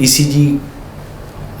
ECG,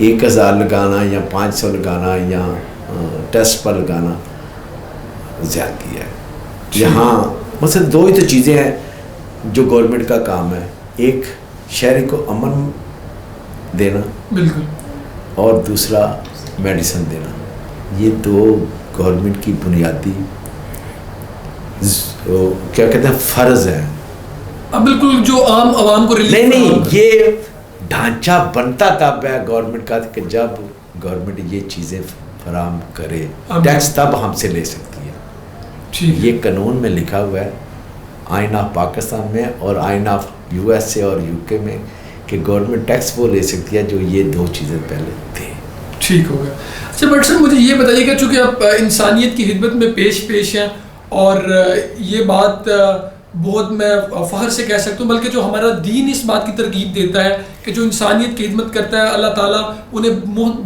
1000 لگانا یا 500 لگانا یا ٹیسٹ پر لگانا زیادتی ہے. یہاں مثلا 2 ہی تو چیزیں ہیں جو گورنمنٹ کا کام ہے, ایک شہری کو امن دینا بالکل, اور دوسرا میڈیسن دینا. یہ 2 گورنمنٹ کی بنیادی کیا کہتے ہیں فرض ہیں. اب بالکل جو عام عوام کو نہیں, یہ ڈھانچہ بنتا تب ہے گورنمنٹ کا کہ جب گورنمنٹ یہ چیزیں فراہم کرے, ٹیکس تب ہم سے لے سکتی ہے. یہ قانون میں لکھا ہوا ہے, آئین آف پاکستان میں اور آئین آف USA اور UK میں, کہ گورنمنٹ ٹیکس وہ لے سکتی ہے جو یہ 2 چیزیں پہلے تھے. ٹھیک ہو گیا. اچھا بٹ سر مجھے یہ بتائیے گا, چونکہ آپ انسانیت کی خدمت میں پیش ہیں, اور یہ بات بہت میں فخر سے کہہ سکتا ہوں, بلکہ جو ہمارا دین اس بات کی ترغیب دیتا ہے کہ جو انسانیت کی خدمت کرتا ہے اللہ تعالیٰ انہیں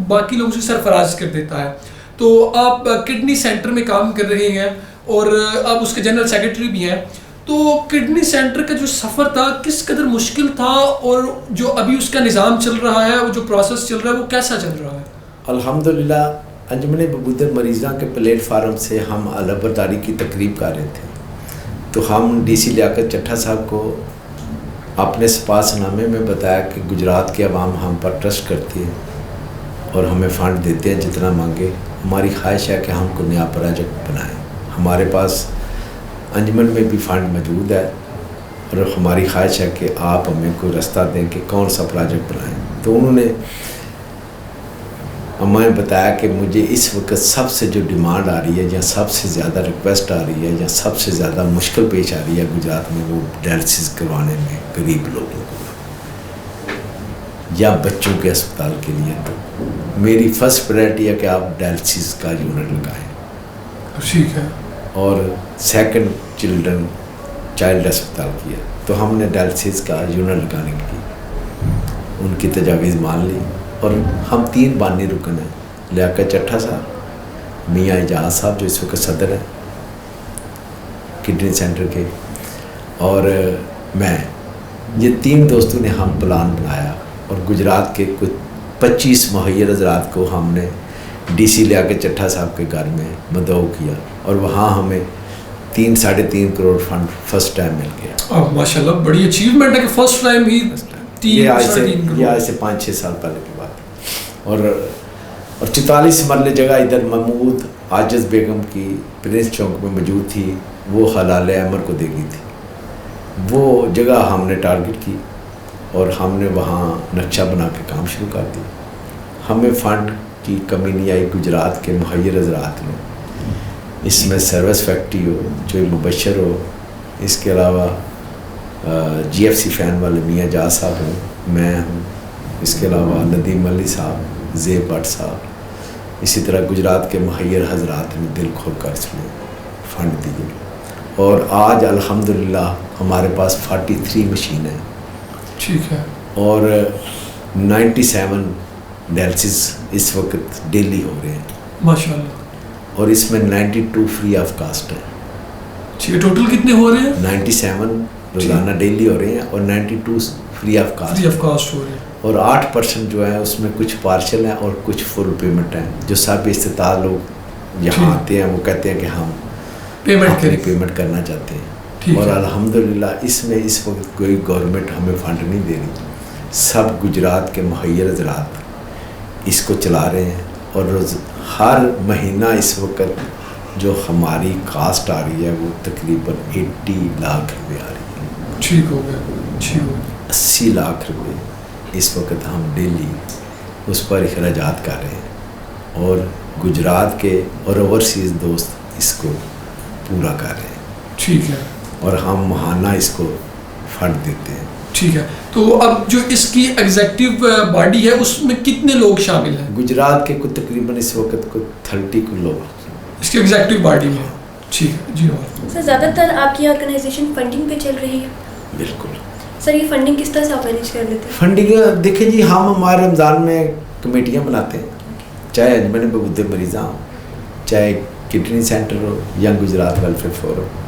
باقی لوگوں سے سرفراز کر دیتا ہے. تو آپ کڈنی سینٹر میں کام کر رہے ہیں اور آپ اس کے جنرل سیکرٹری بھی ہیں, تو کڈنی سینٹر کا جو سفر تھا کس قدر مشکل تھا, اور جو ابھی اس کا نظام چل رہا ہے, وہ جو پروسیس چل رہا ہے, وہ کیسا چل رہا ہے؟ الحمدللہ انجمن ببودر مریضاں کے پلیٹ فارم سے ہم علمبرداری کی تقریب کر رہے تھے, تو ہم DC لیاقت چٹھا صاحب کو اپنے سپاس نامے میں بتایا کہ گجرات کے عوام ہم پر ٹرسٹ کرتی ہے اور ہمیں فنڈ دیتے ہیں جتنا مانگے. ہماری خواہش ہے کہ ہم کو نیا پروجیکٹ بنائیں. ہمارے پاس انجمن میں بھی فنڈ موجود ہے, اور ہماری خواہش ہے کہ آپ ہمیں کوئی رستہ دیں کہ کون سا پروجیکٹ بنائیں. تو انہوں نے ہمیں بتایا کہ مجھے اس وقت سب سے جو ڈیمانڈ آ رہی ہے, یا سب سے زیادہ ریکویسٹ آ رہی ہے, یا سب سے زیادہ مشکل پیش آ رہی ہے گجرات میں, وہ ڈائلسس کروانے میں غریب لوگوں کو یا بچوں کے اسپتال کے لیے. تو میری فرسٹ پرائرٹی ہے کہ آپ ڈائلسس کا یونٹ لگائیں. ٹھیک ہے. اور سیکنڈ چائلڈ اسپتال کیا. تو ہم نے ڈائلسس کا یونٹ لگانے کی ان کی تجاویز مان لی, اور ہم 3 بانی رکن ہیں, لیاقت چٹھا صاحب, میاں اعجاز صاحب جو اس وقت صدر ہیں کڈنی سینٹر کے, اور میں. یہ 3 دوستوں نے ہم پلان بنایا, اور گجرات کے کچھ 25 مہیر حضرات کو ہم نے DC لیاقت چٹھا صاحب کے گھر میں مدعو کیا, اور وہاں ہمیں 3-3.5 کروڑ فنڈ فرسٹ ٹائم مل گیا. ماشاءاللہ بڑی اچیومنٹ ہے کہ فرسٹ ٹائم ہی. یہ آج سے 5-6 سال پہلے کی بات. اور 44 مرلے جگہ ادھر محمود عاجز بیگم کی پرنس چوک میں موجود تھی, وہ حلال عمر کو دے گئی تھی. وہ جگہ ہم نے ٹارگٹ کی, اور ہم نے وہاں نقشہ بنا کے کام شروع کر دیا. ہمیں فنڈ کی کمی نہیں آئی گجرات کے مہیر حضرات میں. اس میں سروس فیکٹری ہو, جو مبشر ہو, اس کے علاوہ GFC فین والے میاں اعجاز صاحب ہوں, میں ہوں, اس کے علاوہ ندیم علی صاحب, زیب بٹ صاحب, اسی طرح گجرات کے مہیر حضرات نے دل کھول کر اس میں فنڈ دیے. اور آج الحمدللہ ہمارے پاس 43 مشین ہیں. ٹھیک ہے. اور 97 ڈائلسس اس وقت ڈیلی ہو رہے ہیں ماشاءاللہ, اور اس میں 92 فری آف کاسٹ ہیں. ٹھیک ہے. ٹوٹل کتنے ہو رہے ہیں؟ 97 روزانہ ڈیلی ہو رہے ہیں, اور 92 فری آف کاسٹ ہو رہے ہیں. اور 8% جو ہے اس میں کچھ پارشل ہیں اور کچھ فل پیمنٹ ہیں. جو سب استطاع لوگ یہاں آتے ہیں وہ کہتے ہیں کہ ہم پیمنٹ کرنا چاہتے ہیں. اور الحمدللہ اس میں اس وقت کوئی گورنمنٹ ہمیں فنڈ نہیں دے رہی. سب گجرات کے مہیر حضرات اس کو چلا رہے ہیں, اور ہر مہینہ اس وقت جو ہماری کاسٹ آ رہی ہے وہ تقریباً 80 لاکھ روپے آ رہی ہے. ٹھیک ہو گیا. 80 لاکھ روپے اس وقت ہم ڈیلی اس پر اخراجات کر رہے ہیں, اور گجرات کے اور اوورسیز دوست اس کو پورا کر رہے ہیں. ٹھیک ہے. اور ہم ماہانہ اس کو فنڈ دیتے ہیں. ٹھیک ہے. تو اب جو اس کی ایگزیکٹو باڈی ہے اس میں کتنے لوگ شامل ہیں؟ گجرات کے کچھ تقریباً اس وقت کو 30 کو لوگ اس کی ایگزیکٹو باڈی میں. ٹھیک ہے جی. سر زیادہ تر آپ کی آرگنائزیشن فنڈنگ پہ چل رہی ہے؟ بالکل. سر یہ فنڈنگ کس طرح سے آپ مینیج کر لیتے ہیں؟ فنڈنگ دیکھیں جی, ہم ہمارے رمضان میں کمیٹیاں بناتے ہیں, چاہے انجمن ببودر مریضاں ہوں, چاہے کڈنی سینٹر ہو یا گجرات ویلفیئر فورم.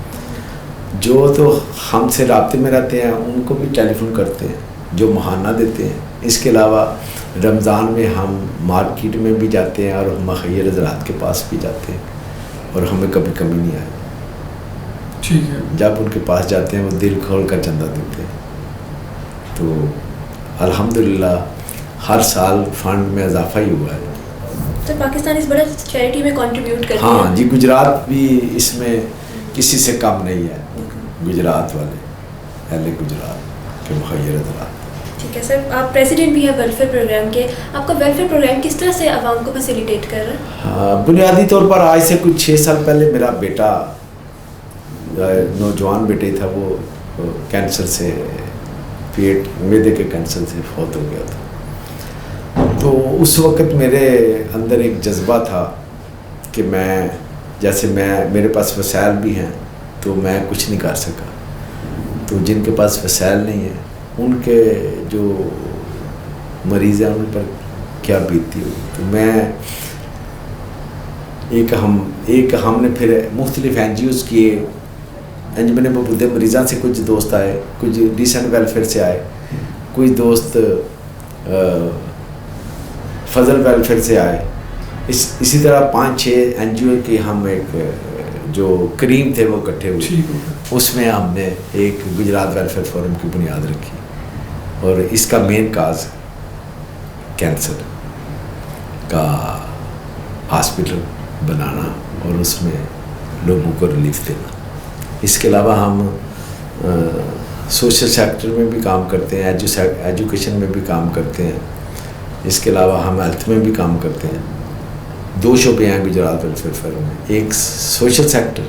جو تو ہم سے رابطے میں رہتے ہیں ان کو بھی ٹیلی فون کرتے ہیں, جو ماہانہ دیتے ہیں. اس کے علاوہ رمضان میں ہم مارکیٹ میں بھی جاتے ہیں اور مخیر حضرات کے پاس بھی جاتے ہیں اور ہمیں کبھی کمی نہیں آئی. ٹھیک ہے. جب ان کے پاس جاتے ہیں وہ دل کھول کر چندہ دیتے ہیں. تو الحمدللہ ہر سال فنڈ میں اضافہ ہی ہوا ہے. تو پاکستان اس بڑا چیریٹی میں کنٹریبیوٹ کرتی ہے. ہاں جی, گجرات بھی اس میں کسی سے کم نہیں ہے. گجرات والے اہل گجرات کے مخیر حضرات. ٹھیک ہے سر, آپ پریزیڈنٹ بھی ہیں ویلفیئر پروگرام کے. آپ کا ویلفیئر پروگرام کس طرح سے عوام کو فیسیلیٹیٹ کر رہا ہے؟ بنیادی طور پر آج سے کچھ 6 سال پہلے میرا بیٹا, نوجوان بیٹے تھا, وہ کینسر سے, پیٹ معدے کے کینسر سے فوت ہو گیا تھا. تو اس وقت میرے اندر ایک جذبہ تھا کہ میں جیسے میرے پاس وسائل بھی ہیں تو میں کچھ نہیں کر سکا. تو جن کے پاس وسائل نہیں ہیں ان کے جو مریض ہیں ان پر کیا بیتتی ہوگی. تو میں ایک ہم نے پھر مختلف NGOs کیے. انجمن بہبود مریضاں سے کچھ دوست آئے, کچھ ڈیسنٹ ویلفیئر سے آئے, کچھ دوست فضل ویلفیئر سے آئے. اسی طرح 5-6 NGO کے ہم ایک جو کریم تھے وہ اکٹھے ہوئے. اس میں ہم نے ایک گجرات ویلفیئر فورم کی بنیاد رکھی اور اس کا مین کاز کینسر کا ہاسپٹل بنانا اور اس میں لوگوں کو ریلیف دینا. اس کے علاوہ ہم سوشل سیکٹر میں بھی کام کرتے ہیں, ایجوکیشن میں بھی کام کرتے ہیں. اس کے علاوہ ہم ہیلتھ میں بھی کام کرتے ہیں. 2 شعبے ہیں گجرات ویلفیئر فورم میں, ایک سوشل سیکٹر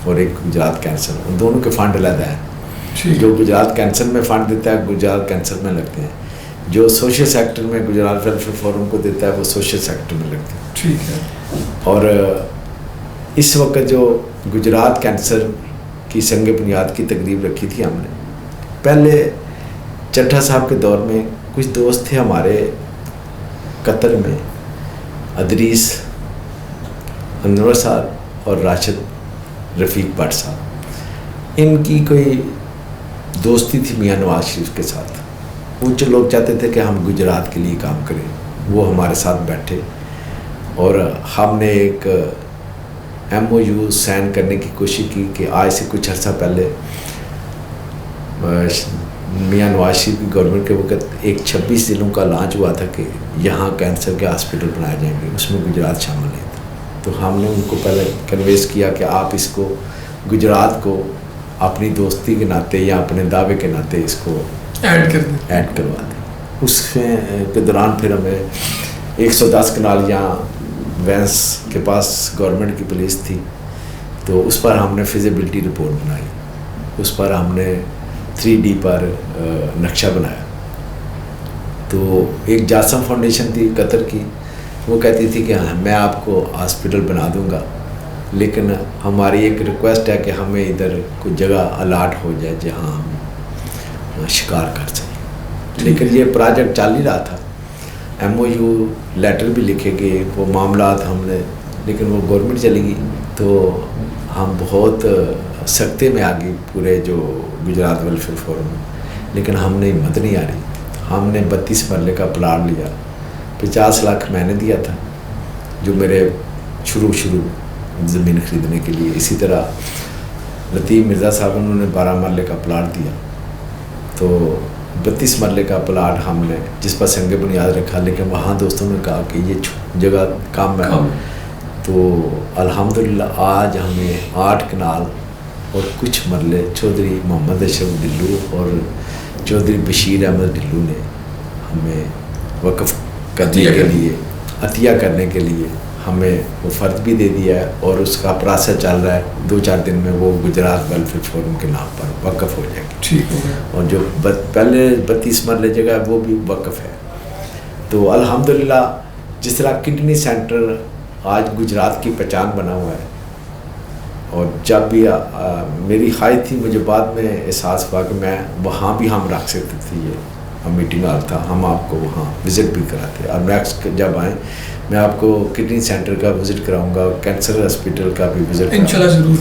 اور ایک گجرات کینسر. ان دونوں کے فنڈ علیحدہ ہیں. جو گجرات کینسر میں فنڈ دیتا ہے گجرات کینسر میں لگتے ہیں, جو سوشل سیکٹر میں گجرات ویلفیئر فورم کو دیتا ہے وہ سوشل سیکٹر میں لگتے ہیں. ٹھیک ہے. اور اس وقت جو گجرات کینسر کی سنگ بنیاد کی تقریب رکھی تھی ہم نے, پہلے چٹھا صاحب کے دور میں کچھ دوست تھے ہمارے قطر میں, ادریس انور صاحب اور راشد رفیق بٹ صاحب. ان کی کوئی دوستی تھی میاں نواز شریف کے ساتھ. کچھ لوگ چاہتے تھے کہ ہم گجرات کے لیے کام کریں. وہ ہمارے ساتھ بیٹھے اور ہم نے ایک MOU سائن کرنے کی کوشش کی کہ آج سے کچھ عرصہ پہلے میاں نواز شریف کی گورنمنٹ کے وقت ایک 26 ضلعوں کا لانچ ہوا تھا کہ یہاں کینسر کے ہاسپٹل بنائے جائیں گے, اس میں گجرات شامل ہے. تو ہم نے ان کو پہلے کنوینس کیا کہ آپ اس کو گجرات کو اپنی دوستی کے ناطے یا اپنے دعوے کے ناطے اس کو ایڈ کروا دیں. اس کے دوران پھر ہمیں 110 کنال یہاں وینس کے پاس گورنمنٹ کی پولیس تھی, تو اس پر ہم نے فیزیبلٹی رپورٹ بنائی. اس پر ہم نے 3D پر نقشہ بنایا. تو ایک جاسم فاؤنڈیشن تھی قطر کی, وہ کہتی تھی کہ میں آپ کو ہاسپٹل بنا دوں گا, لیکن ہماری ایک ریکویسٹ ہے کہ ہمیں ادھر کوئی جگہ الاٹ ہو جائے جہاں ہم شکار کر سکیں. لیکن یہ پروجیکٹ چل ہی رہا تھا. MOU لیٹر بھی لکھے گئے, وہ معاملات ہم نے, لیکن وہ گورنمنٹ چلی گئی تو ہم بہت سختے میں آ گئی پورے جو گجرات ویلفیئر فورم میں. لیکن ہم نے ہمت نہیں آ رہی. ہم نے 32 مرلے کا پلاٹ لیا, 50 لاکھ میں نے دیا تھا جو میرے شروع زمین خریدنے کے لیے. اسی طرح لطیف مرزا صاحب انہوں نے 12 مرلے کا پلاٹ دیا. تو 32 مرلے کا پلاٹ ہم نے جس پر سنگ بنیاد رکھا, لیکن وہاں دوستوں نے کہا کہ یہ جگہ کم ہے. تو الحمدللہ آج ہمیں 8 کنال اور کچھ مرلے چودھری محمد اشرف ڈلو اور چودھری بشیر احمد ڈلو نے ہمیں وقف کرنے کے لیے, عطیہ کرنے کے لیے ہمیں وہ فرض بھی دے دیا ہے, اور اس کا پروسیس چل رہا ہے. 2-4 دن میں وہ گجرات ویلفیئر فورم کے نام پر وقف ہو جائے گی. ٹھیک ہے. اور جو پہلے 32 مرلے جگہ ہے وہ بھی وقف ہے. تو الحمدللہ جس طرح کڈنی سینٹر آج گجرات کی پہچان بنا ہوا ہے, اور جب بھی میری خواہش تھی, مجھے بعد میں احساس ہوا کہ میں وہاں بھی ہم رکھ سکتے تھے. یہ میٹنگ ہال تھا, ہم آپ کو وہاں وزٹ بھی کراتے. اور نیکسٹ جب آئیں میں آپ کو کڈنی سینٹر کا وزٹ کراؤں گا, کینسر ہاسپٹل کا بھی وزٹ انشاءاللہ ضرور,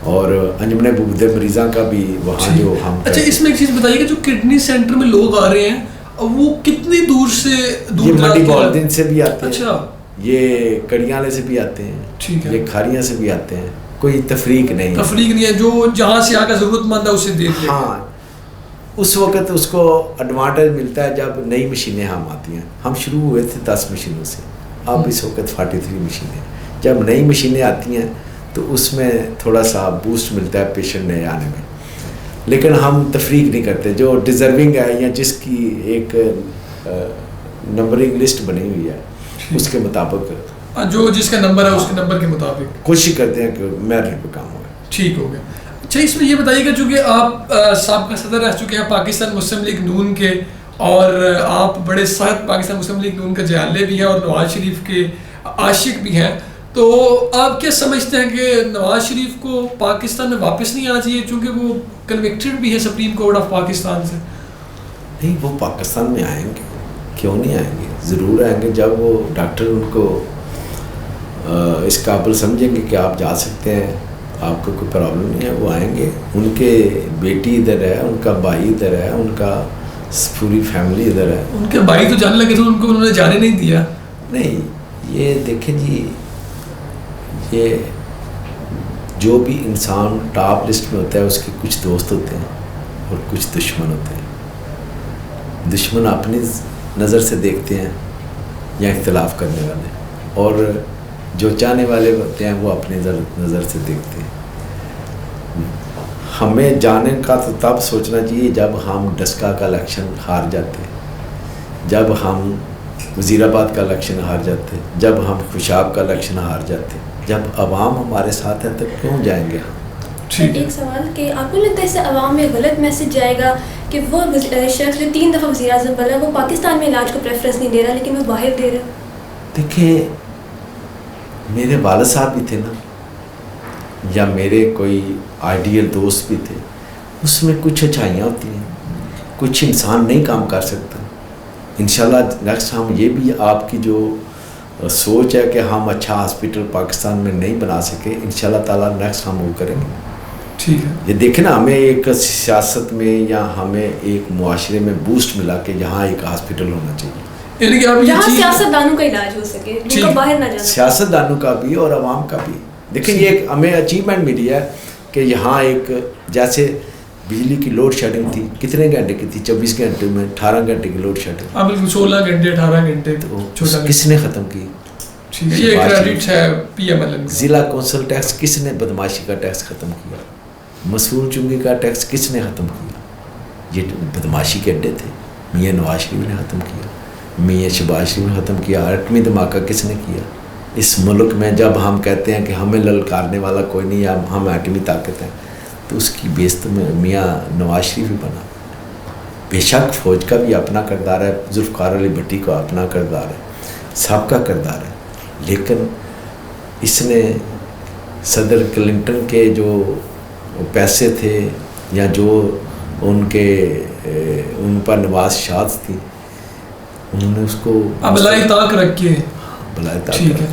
اور انجمن بہبود مریضاں کا بھی وہاں جو ہم. اچھا, اس میں ایک چیز بتائیے کہ جو کڈنی سینٹر میں لوگ آ رہے ہیں وہ کتنی دور سے یہ منڈی بولدین سے بھی آتے ہیں, اچھا یہ کڑیالے سے بھی آتے ہیں, ٹھیک ہے, یہ کھاریاں سے بھی آتے ہیں, کوئی تفریق نہیں ہے, جو جہاں سے آ کر ضرورت مند ہے اسے دے دے. ہاں اس وقت اس کو ایڈوانٹیج ملتا ہے جب نئی مشینیں ہم آتی ہیں. ہم شروع ہوئے تھے 10 مشینوں سے, اب اس وقت 43 مشینیں. جب نئی مشینیں آتی ہیں تو اس میں تھوڑا سا بوسٹ ملتا ہے پیشنٹ نئے آنے میں, لیکن ہم تفریق نہیں کرتے. جو ڈیزرونگ ہے یا جس کی ایک نمبرنگ لسٹ بنی ہوئی ہے اس کے مطابق, جو جس کا نمبر ہے اس کے نمبر کے مطابق کوشش کرتے ہیں کہ میرٹ پہ کام ہو. ٹھیک ہو گیا. اچھا اس میں یہ بتائیے گا چونکہ آپ سابقہ صدر رہ چکے ہیں پاکستان مسلم لیگ نون کے, اور آپ بڑے سخت پاکستان مسلم لیگ نون کے جالے بھی ہیں اور نواز شریف کے عاشق بھی ہیں, تو آپ کیا سمجھتے ہیں کہ نواز شریف کو پاکستان میں واپس نہیں آنا چاہیے چونکہ وہ کنوکٹڈ بھی ہے سپریم کورٹ آف پاکستان سے؟ نہیں, وہ پاکستان میں آئیں گے, کیوں نہیں آئیں گے, ضرور آئیں گے. جب وہ ڈاکٹر ان کو اس قابل سمجھیں گے کہ آپ جا سکتے ہیں, آپ کو کوئی پرابلم نہیں ہے, وہ آئیں گے. ان کے بیٹی ادھر ہے, ان کا بھائی ادھر ہے, ان کا پوری فیملی ادھر ہے. ان کے بھائی تو جانے لگے تھے, ان کو انہوں نے جانے نہیں دیا. نہیں, یہ دیکھیں جی, یہ جو بھی انسان ٹاپ لسٹ میں ہوتا ہے اس کے کچھ دوست ہوتے ہیں اور کچھ دشمن ہوتے ہیں. دشمن اپنی نظر سے دیکھتے ہیں یا اختلاف کرنے والے, اور جو چاہنے والے ہوتے ہیں وہ اپنی نظر سے دیکھتے ہیں. ہمیں جانے کا تو تب سوچنا چاہیے جب ہم ڈسکا کا الیکشن ہار جاتے, جب ہم وزیر آباد کا الیکشن ہار جاتے, جب ہم خوشاب کا الیکشن ہار جاتے. جب عوام ہمارے ساتھ ہے تو کیوں جائیں گے ہم؟ ایک سوال کہ آپ کو لگتا ہے اس سے عوام میں غلط میسج جائے گا کہ وہ شخص جو 3 دفعہ وزیر اعظم بنا وہ پاکستان میں علاج کو پریفرنس نہیں دے رہا لیکن وہ باہر دے رہا؟ دیکھیں, میرے والد صاحب بھی تھے نا, یا میرے کوئی آئیڈیل دوست بھی تھے, اس میں کچھ اچھائیاں ہوتی ہیں, کچھ انسان نہیں کام کر سکتا. انشاءاللہ نیکسٹ ہم یہ بھی آپ کی جو سوچ ہے کہ ہم اچھا ہاسپٹل پاکستان میں نہیں بنا سکے, انشاءاللہ تعالیٰ نیکسٹ ہم وہ کریں گے. ٹھیک ہے, یہ دیکھیں نا, ہمیں ایک سیاست میں یا ہمیں ایک معاشرے میں بوسٹ ملا کہ یہاں ایک ہاسپٹل ہونا چاہیے, یعنی کہ جہاں سیاست دانوں کا علاج ہو سکے, جن کو باہر نہ جانا. سیاست دانوں کا بھی اور عوام کا بھی. دیکھیں یہ ایک ہمیں اچیومنٹ ملی ہے کہ یہاں ایک جیسے بجلی کی لوڈ شیڈنگ تھی, کتنے گھنٹے کی تھی, 24 گھنٹے میں 18 گھنٹے کی لوڈ شیڈنگ. بالکل 16 گھنٹے 18 گھنٹے. کس نے ختم کی؟ یہ کریڈٹ ہے پی ایم ایل این. ضلع کونسل ٹیکس کس نے بدماشی کا ٹیکس ختم کیا؟ مسئول چنگی کا ٹیکس کس نے ختم کیا؟ یہ بدماشی کے اڈے تھے, میاں نواز شریف نے ختم کیا, میاں شہباز شریف نے ختم کیا. ایٹمی دھماکہ کس نے کیا اس ملک میں؟ جب ہم کہتے ہیں کہ ہمیں للکارنے والا کوئی نہیں, ہم ایٹمی طاقت ہیں, تو اس کی بیست میں میاں نواز شریف ہی بنا. بے شک فوج کا بھی اپنا کردار ہے, ذوالفقار علی بھٹی کا اپنا کردار ہے, سب کا کردار ہے, لیکن اس نے صدر کلنٹن کے جو پیسے تھے یا جو ان پر نواز شاذ تھی, انہوں نے اس کو بلائے طاق رکھ کے. ٹھیک ہے.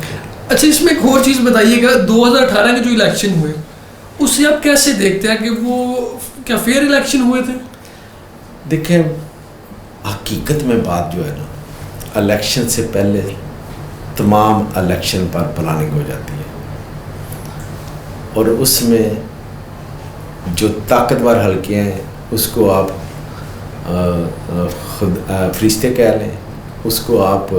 اچھا اس میں ایک اور چیز بتائیے گا, 2018 کے جو الیکشن ہوئے اسے آپ کیسے دیکھتے ہیں کہ وہ کیا فیئر الیکشن ہوئے تھے؟ دیکھیں حقیقت میں بات جو ہے نا, الیکشن سے پہلے تمام الیکشن پر پلاننگ ہو جاتی ہے, اور اس میں جو طاقتور حلقے ہیں اس کو آپ خود فرشتے کہہ لیں, اس کو آپ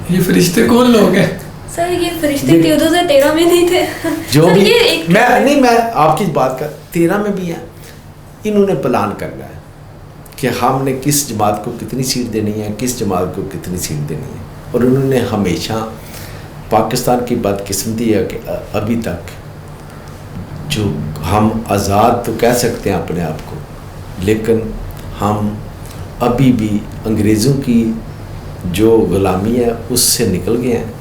یہ فرشتے کون لوگ ہیں سر؟ یہ فرشتے 2013 میں نہیں تھے جو بھی میں آپ کی بات کر 13 میں بھی ہیں. انہوں نے پلان کرنا ہے کہ ہم نے کس جماعت کو کتنی سیٹ دینی ہے, کس جماعت کو کتنی سیٹ دینی ہے, اور انہوں نے ہمیشہ پاکستان کی بدقسمتی ہے کہ ابھی تک جو ہم آزاد تو کہہ سکتے ہیں اپنے آپ کو, لیکن ہم ابھی بھی انگریزوں کی جو غلامی ہے اس سے نکل گئے ہیں,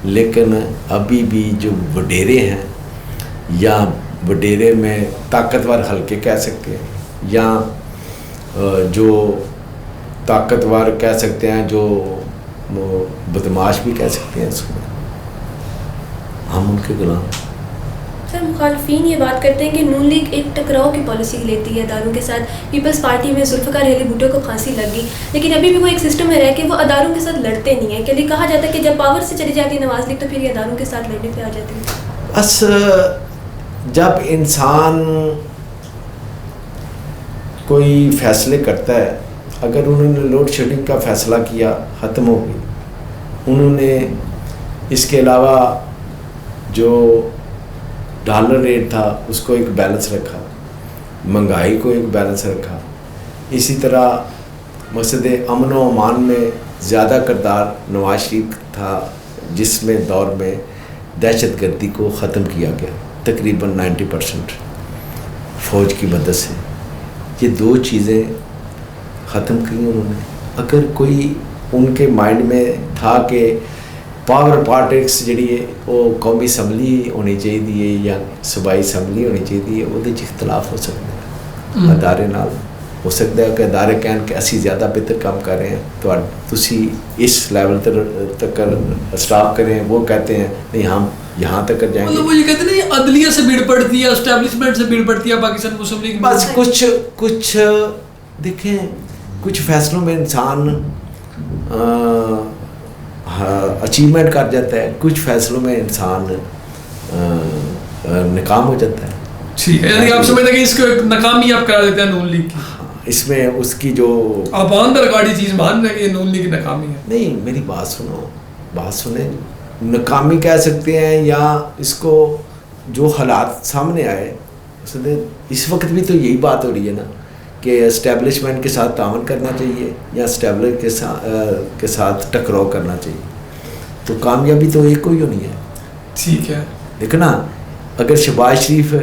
لیکن ابھی بھی جو وڈیرے ہیں یا وڈیرے میں طاقتور حلقے کہہ سکتے ہیں, یا جو طاقتور کہہ سکتے ہیں, جو بدماش بھی کہہ سکتے ہیں, اس میں ہم ان کے غلام. سر مخالفین یہ بات کرتے ہیں کہ نون لیگ ایک ٹکراؤ کی پالیسی لیتی ہے اداروں کے ساتھ. پیپلز پارٹی میں ذوالفقار علی بھٹو کو پھانسی لگ گئی, لیکن ابھی بھی وہ ایک سسٹم میں رہ کے وہ اداروں کے ساتھ لڑتے نہیں ہیں. کہ کہا جاتا ہے کہ جب پاور سے چلی جاتی ہے نواز لیگ تو پھر یہ اداروں کے ساتھ لڑنے پہ آ جاتی ہے. بس جب انسان کوئی فیصلے کرتا ہے, اگر انہوں نے لوڈ شیڈنگ کا فیصلہ کیا ختم ہو گئی, انہوں نے اس کے علاوہ جو ڈالر ریٹ تھا اس کو ایک بیلنس رکھا, مہنگائی کو ایک بیلنس رکھا, اسی طرح مقصد امن و امان میں زیادہ کردار نواز شریف تھا, جس میں دور میں دہشت گردی کو ختم کیا گیا تقریباً 90% فوج کی مدد سے. یہ دو چیزیں ختم کی انہوں نے. اگر کوئی ان کے مائنڈ میں تھا کہ پاور پالیٹکس جڑی ہے وہ قومی اسمبلی ہونی چاہیے یا صوبائی اسمبلی ہونی چاہیے, وہ اختلاف ہو سکتا ہے ادارے نال. ہو سکتا ہے کہ ادارے کہن کہ اسی زیادہ بہتر کام کر رہے ہیں تو تسی اس لیول تک اسٹاف کریں, وہ کہتے ہیں نہیں ہم یہاں تک کر جائیں گے. وہ یہ کہتے ہیں نا عدلیہ سے بھیڑ پڑتی ہے, اسٹیبلشمنٹ سے بھیڑ پڑتی ہے پاکستان مسلم لیگ. بس کچھ دیکھیں, کچھ فیصلوں میں انسان اچیومنٹ کر جاتا ہے, کچھ فیصلوں میں انسان ناکام ہو جاتا ہے. ٹھیک ہے, یعنی آپ سمجھتے ہیں کہ اس کو ایک ناکامی آپ کرا دیتے ہیں نون لیگ کی. اس میں اس کی جو آپ اندر گاڑی چیز مان رہے ہیں کہ یہ نون لیگ کی ناکامی ہے. نہیں, میری بات سنو, بات سنیں. ناکامی کہہ سکتے ہیں یا اس کو جو حالات سامنے آئے اس وقت بھی تو یہی بات ہو رہی ہے نا کہ اسٹیبلشمنٹ کے ساتھ تعاون کرنا چاہیے یا اسٹیبلش کے ساتھ ٹکراؤ کرنا چاہیے. تو کامیابی تو ایک کوئی ہونی ہے. ٹھیک ہے, دیکھنا اگر شہباز شریف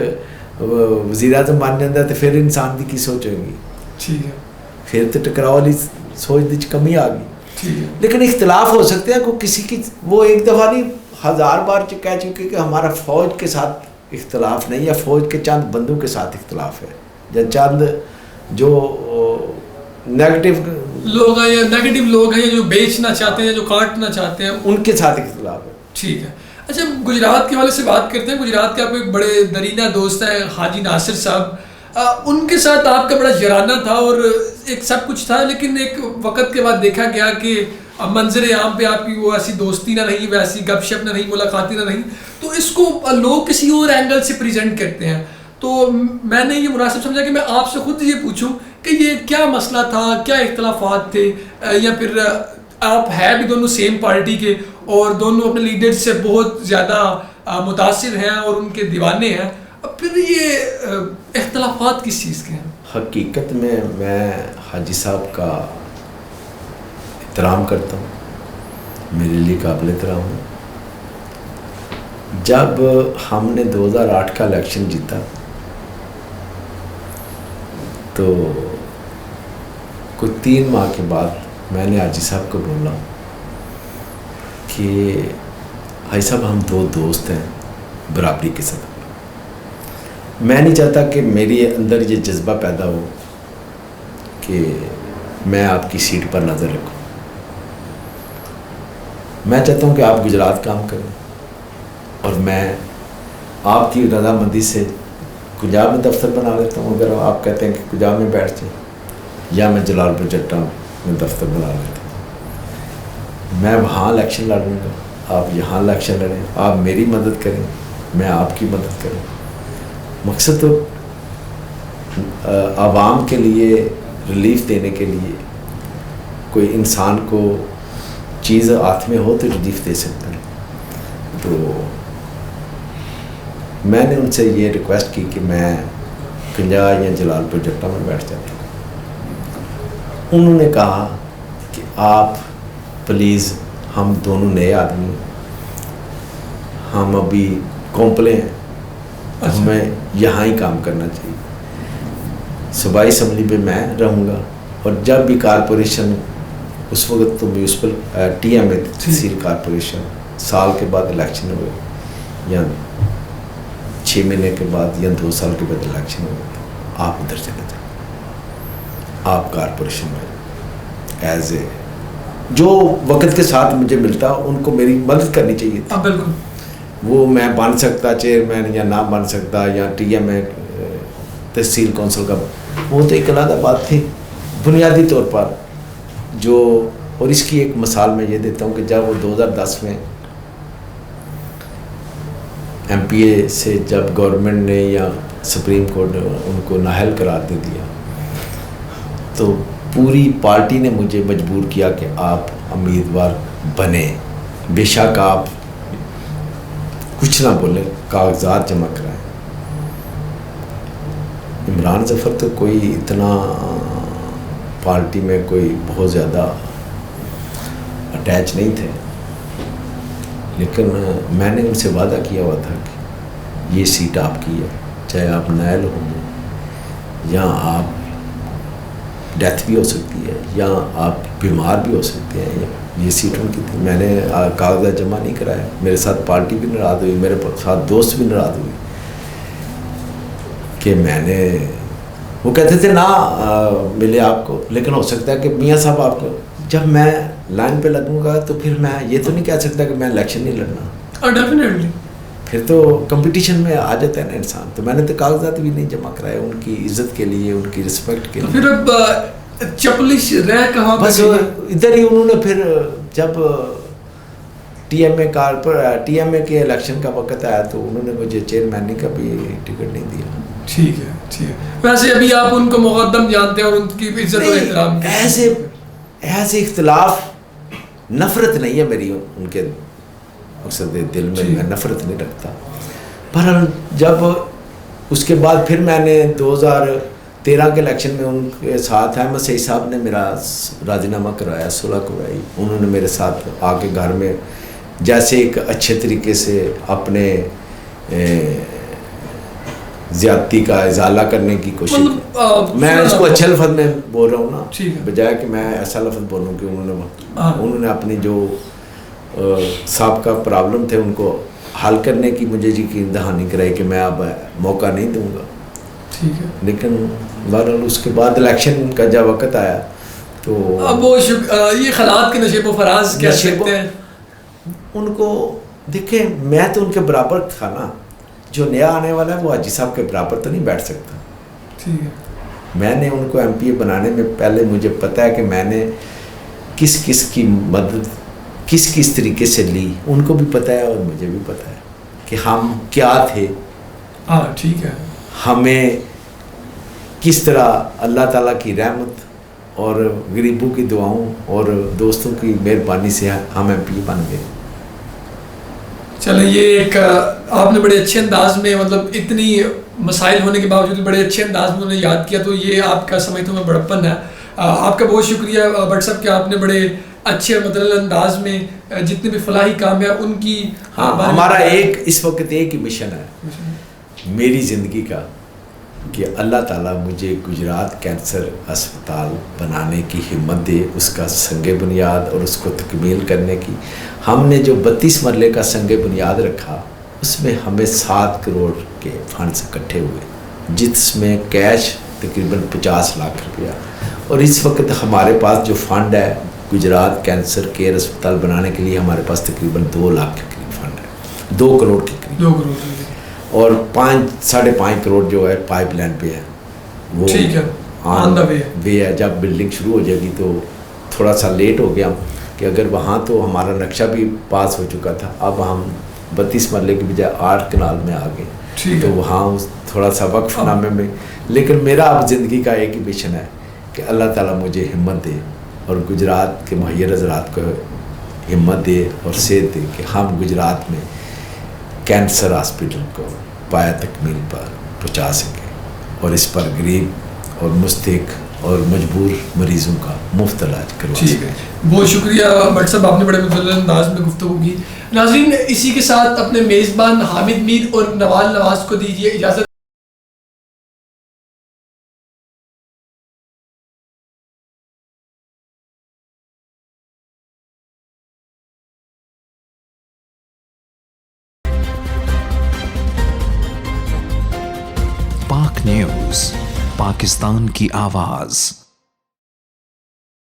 وزیر اعظم بن جاتا ہے تو پھر انسان کی کی سوچ ہوگی. ٹھیک ہے, پھر تو ٹکراؤ والی سوچ کی کمی آ گئی. لیکن اختلاف ہو سکتے ہیں, کوئی کسی کی وہ ایک دفعہ نہیں 1000 بار کہہ چکے کہ ہمارا فوج کے ساتھ اختلاف نہیں, یا فوج کے چند بندوں کے ساتھ اختلاف ہے, یا چند جو نیگیٹو لوگ ہیں یا نیگیٹو لوگ ہیں جو بیچنا چاہتے ہیں, جو کاٹنا چاہتے ہیں, ان کے ساتھ اختلاف ہے. ٹھیک ہے. اچھا, گجرات کے حوالے سے بات کرتے ہیں. گجرات کے آپ ایک بڑے درینہ دوست ہیں حاجی ناصر صاحب, ان کے ساتھ آپ کا بڑا یارانہ تھا اور ایک سب کچھ تھا, لیکن ایک وقت کے بعد دیکھا گیا کہ منظر عام پہ آپ کی وہ ایسی دوستی نہ رہی, ویسی گپ شپ نہ رہی, ملاقاتی نہ رہی, تو اس کو لوگ کسی اور اینگل سے پریزنٹ کرتے ہیں. تو میں نے یہ مناسب سمجھا کہ میں آپ سے خود یہ پوچھوں کہ یہ کیا مسئلہ تھا, کیا اختلافات تھے, یا پھر آپ ہے بھی دونوں سیم پارٹی کے اور دونوں اپنے لیڈر سے بہت زیادہ متاثر ہیں اور ان کے دیوانے ہیں, پھر یہ اختلافات کس چیز کے ہیں؟ حقیقت میں حاجی صاحب کا احترام کرتا ہوں, میرے لیے قابل احترام ہوں. جب ہم نے 2008 کا الیکشن جیتا تو کوئی 3 ماہ کے بعد میں نے حاجی صاحب کو بولا کہ حاجی صاحب ہم 2 دوست ہیں برابری کے ساتھ, میں نہیں چاہتا کہ میرے اندر یہ جذبہ پیدا ہو کہ میں آپ کی سیٹ پر نظر رکھوں. میں چاہتا ہوں کہ آپ گجرات کام کریں اور میں آپ کی رضامندی سے پنجاب میں دفتر بنا لیتا ہوں. اگر آپ کہتے ہیں کہ پنجاب میں بیٹھ جائیں, یا میں جلال پور جٹا میں دفتر بنا لیتا ہوں. میں وہاں الیکشن لڑوں گا, آپ یہاں الیکشن لڑیں, آپ میری مدد کریں, میں آپ کی مدد کروں. مقصد تو عوام کے لیے ریلیف دینے کے لیے, کوئی انسان کو چیز ہاتھ میں ہو تو ریلیف دے سکتا ہے. تو میں نے ان سے یہ ریکویسٹ کی کہ میں 50 یا جلال پور جٹا میں بیٹھ جاتا ہوں. انہوں نے کہا کہ آپ پلیز, ہم دونوں نئے آدمی ہیں, ہم ابھی کمپلے ہیں, ہمیں یہاں ہی کام کرنا چاہیے. صوبائی اسمبلی پہ میں رہوں گا, اور جب بھی کارپوریشن, اس وقت تو میونسپل ٹی ایم اے تحصیل کارپوریشن, سال کے بعد الیکشن ہوئے یا 6 مہینے کے بعد یا 2 سال کے بعد الیکشن ہوئے, آپ ادھر چلے جائیں. آپ کارپوریشن میں ایز اے جو وقت کے ساتھ مجھے ملتا ان کو میری مدد کرنی چاہیے تھی. بالکل. وہ میں بن سکتا چیئرمین یا نہ بن سکتا یا TMA تحصیل کونسل کا، وہ تو ایک علیحدہ بات تھی بنیادی طور پر جو. اور اس کی ایک مثال میں یہ دیتا ہوں کہ جب وہ 2010 میں MPA سے جب گورنمنٹ نے یا سپریم کورٹ نے ان کو نااہل قرار دے دیا تو پوری پارٹی نے مجھے مجبور کیا کہ آپ امیدوار بنیں، بے شک آپ کچھ نہ بولیں، کاغذات جمع کرائیں. عمران ظفر تو کوئی اتنا پارٹی میں کوئی بہت زیادہ اٹیچ نہیں تھے، لیکن میں نے ان سے وعدہ کیا ہوا تھا کہ یہ سیٹ آپ کی ہے، چاہے آپ نائل ہوں یا آپ ڈیتھ بھی ہو سکتی ہے یا آپ بیمار بھی ہو سکتے ہیں، یہ سیٹ ان کی تھی. میں نے کاغذات جمع نہیں کرائے، میرے ساتھ پارٹی بھی ناراض ہوئی، میرے ساتھ دوست بھی ناراض ہوئی کہ میں نے، وہ کہتے تھے نہ ملے آپ کو، لیکن ہو سکتا ہے کہ میاں صاحب آپ کو، جب میں لائن پہ لگوں گا تو پھر میں یہ تو نہیں کہہ سکتا کہ میں الیکشن نہیں لڑنا. ڈیفینیٹلی پھر تو کمپٹیشن میں آ جاتا ہے نا انسان. تو میں نے تو کاغذات بھی نہیں جمع کرائے ان کی عزت کے لیے، ان کی رسپیکٹ کے لیے. پھر اب چپلش رہ کہاں بس ادھر ہی انہوں نے پھر جب TMA کے الیکشن کا وقت آیا تو انہوں نے مجھے چیئرمین کا بھی ٹکٹ نہیں دیا. ٹھیک ہے ٹھیک ہے. ویسے ابھی آپ ان کو مقدم جانتے ہیں اور ان کی عزت و احترام ایسے اختلاف، نفرت نہیں ہے میری ان کے مقصد دل میں، میں نفرت نہیں رکھتا. پر جب اس کے بعد پھر میں نے 2013 کے الیکشن میں ان کے ساتھ احمد سعید صاحب نے میرا راضی نامہ کرایا، صلح کرائی. انہوں نے میرے ساتھ آ کے گھر میں جیسے ایک اچھے طریقے سے اپنے زیادتی کا ازالہ کرنے کی کوشش کی. میں اس کو اچھے لفظ میں بول رہا ہوں نا، بجائے کہ میں ایسا لفظ بولوں کہ انہوں نے اپنی جو سابقہ پرابلم تھے ان کو حل کرنے کی مجھے یقین دہانی کرائی کہ میں اب موقع نہیں دوں گا. ٹھیک ہے. لیکن بہرحال اس کے بعد الیکشن کا جب وقت آیا تو اب وہ یہ خلات کے نشیب و فراز کہہ سکتے ہیں. ان کو دیکھیں، میں تو ان کے برابر تھا نا، جو نیا آنے والا ہے وہ حاجی صاحب کے برابر تو نہیں بیٹھ سکتا. ٹھیک ہے. میں نے ان کو MPA بنانے میں پہلے مجھے پتا ہے کہ میں نے کس کس کی مدد کس طریقے سے لی، ان کو بھی پتہ ہے اور مجھے بھی پتہ ہے کہ ہم کیا تھے. ہاں ٹھیک ہے. ہمیں کس طرح اللہ تعالیٰ کی رحمت اور غریبوں کی دعاؤں اور دوستوں کی مہربانی سے ہم MPA بن گئے. چلیں، یہ ایک آپ نے بڑے اچھے انداز میں، مطلب اتنی مسائل ہونے کے باوجود بڑے اچھے انداز میں انہیں یاد کیا، تو یہ آپ کا سمجھتا ہوں میں بڑپن ہے. آپ کا بہت شکریہ بٹ صاحب کہ آپ نے بڑے اچھے مطلب انداز میں جتنے بھی فلاحی کام ہیں ان کی. ہمارا اس وقت ایک ہی مشن ہے میری زندگی کا کہ اللہ تعالیٰ مجھے گجرات کینسر اسپتال بنانے کی ہمت دے، اس کا سنگ بنیاد اور اس کو تکمیل کرنے کی. ہم نے جو 32 مرلے کا سنگ بنیاد رکھا اس میں ہمیں 7 کروڑ کے فنڈز اکٹھے ہوئے، جس میں کیش تقریباً 50 لاکھ روپیہ، اور اس وقت ہمارے پاس جو فنڈ ہے گجرات کینسر کیئر اسپتال بنانے کے لیے ہمارے پاس تقریباً 2 لاکھ کے قریب فنڈ ہے، 2 کروڑ کے قریب. 2 کروڑ اور 5.5 کروڑ جو ہے پائپ لائن پہ ہے، وہ آن دا وے ہے. جب بلڈنگ شروع ہو جائے گی تو تھوڑا سا لیٹ ہو گیا کہ اگر وہاں تو ہمارا نقشہ بھی پاس ہو چکا تھا، اب ہم 32 مرلے کی بجائے 8 کنال میں آ گئے، تو وہاں تھوڑا سا وقف نامے میں. لیکن میرا اب زندگی کا ایک ہی مشن ہے کہ اللہ تعالیٰ مجھے ہمت دے اور گجرات کے مہیا حضرات کو ہمت دے اور صحت دے کہ ہم گجرات میں کینسر ہاسپٹل کو پایا تکمیل پر پہنچا سکیں اور اس پر غریب اور مستحق اور مجبور مریضوں کا مفت علاج کروا سکیں. ٹھیک ہے، بہت شکریہ بٹ صاحب، آپ نے بڑے مفصل انداز میں گفتگو کی. ناظرین، اسی کے ساتھ اپنے میزبان حامد میر اور نوال نواز کو دیجیے اجازت. پاک نیوز، پاکستان کی آواز.